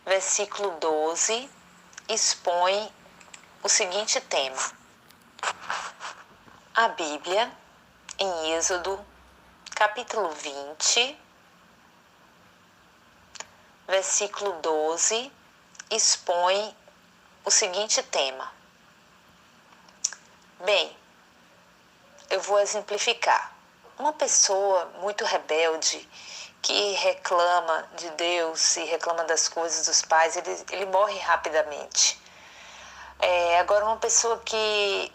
versículo 12, expõe o seguinte tema. A Bíblia, em Êxodo, capítulo 20, versículo 12, expõe o seguinte tema. Bem, eu vou exemplificar. Uma pessoa muito rebelde que reclama de Deus e reclama das coisas dos pais, ele morre rapidamente. Agora, uma pessoa que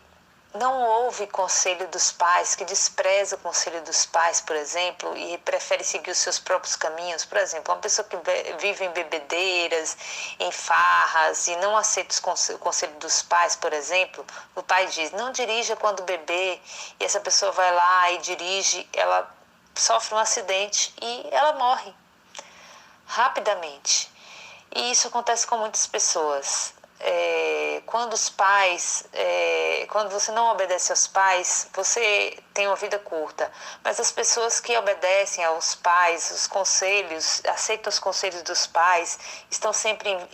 não ouve conselho dos pais, que despreza o conselho dos pais, por exemplo, e prefere seguir os seus próprios caminhos, por exemplo, uma pessoa que vive em bebedeiras, em farras e não aceita o conselho dos pais, por exemplo, o pai diz, não dirija quando beber, e essa pessoa vai lá e dirige, ela sofre um acidente e ela morre rapidamente. E isso acontece com muitas pessoas. Quando você não obedece aos pais, você tem uma vida curta. Mas as pessoas que obedecem aos pais, os conselhos, aceitam os conselhos dos pais,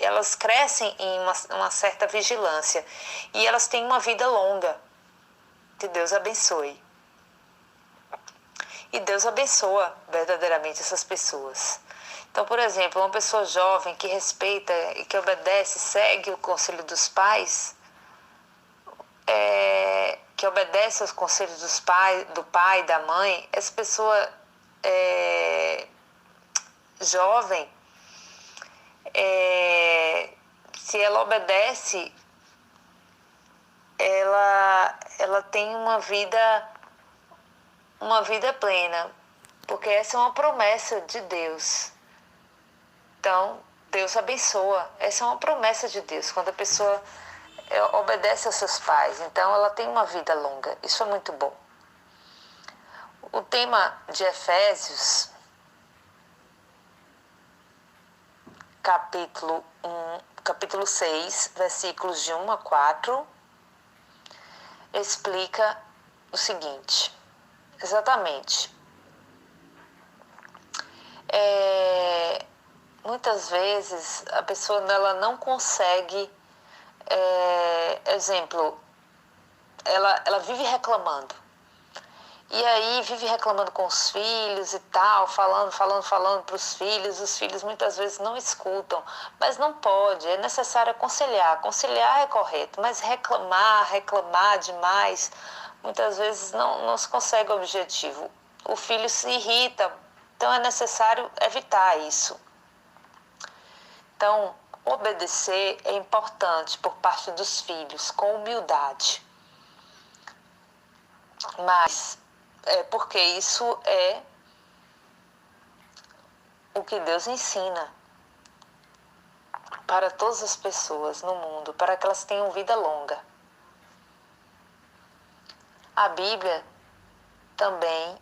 elas crescem em uma certa vigilância e elas têm uma vida longa. Que Deus abençoe. E Deus abençoa verdadeiramente essas pessoas. Então, por exemplo, uma pessoa jovem que respeita e que obedece, segue o conselho dos pais, que obedece aos conselhos do pai, da mãe, essa pessoa jovem, se ela obedece, ela tem uma vida plena, porque essa é uma promessa de Deus. Então, Deus abençoa. Essa é uma promessa de Deus. Quando a pessoa obedece aos seus pais, então ela tem uma vida longa. Isso é muito bom. O tema de Efésios, capítulo 6, versículos de 1 a 4, explica o seguinte. Exatamente. Muitas vezes a pessoa ela não consegue, exemplo, ela vive reclamando. E aí vive reclamando com os filhos e tal, falando para os filhos muitas vezes não escutam, mas não pode, é necessário aconselhar. Aconselhar é correto, mas reclamar demais, muitas vezes não se consegue o objetivo. O filho se irrita, então é necessário evitar isso. Então, obedecer é importante por parte dos filhos, com humildade. Mas porque isso é o que Deus ensina para todas as pessoas no mundo, para que elas tenham vida longa. A Bíblia também,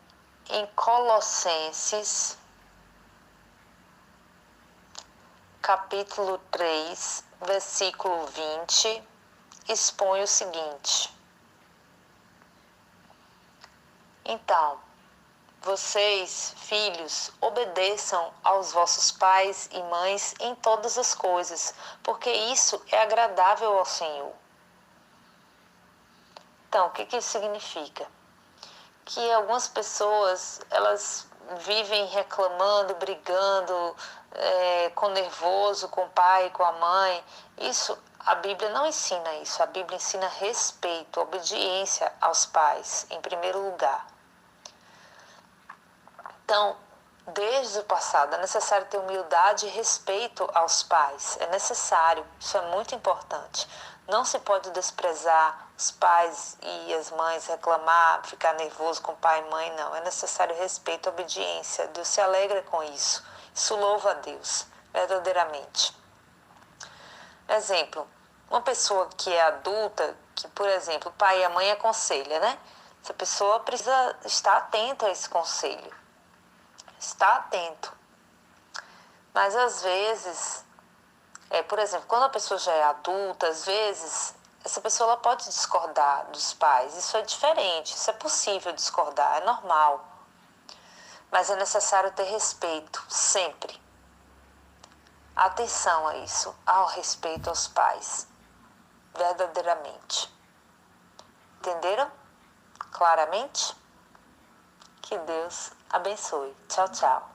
em Colossenses, capítulo 3, versículo 20, expõe o seguinte. Então, vocês, filhos, obedeçam aos vossos pais e mães em todas as coisas, porque isso é agradável ao Senhor. Então, o que isso significa? Que algumas pessoas, elas vivem reclamando, brigando, com nervoso, com o pai, com a mãe. Isso, a Bíblia não ensina isso. A Bíblia ensina respeito, obediência aos pais, em primeiro lugar. Então, desde o passado, é necessário ter humildade e respeito aos pais. É necessário, isso é muito importante. Não se pode desprezar os pais e as mães, reclamar, ficar nervoso com pai e mãe, não. É necessário respeito e obediência. Deus se alegra com isso. Isso louva a Deus, verdadeiramente. Exemplo, uma pessoa que é adulta, que, por exemplo, o pai e a mãe aconselham, né? Essa pessoa precisa estar atenta a esse conselho. Está atento. Mas às vezes, por exemplo, quando a pessoa já é adulta, às vezes essa pessoa ela pode discordar dos pais. Isso é diferente, isso é possível discordar, é normal. Mas é necessário ter respeito, sempre. atenção a isso, ao respeito aos pais, verdadeiramente. Entenderam? Claramente? Que Deus abençoe. Tchau, tchau.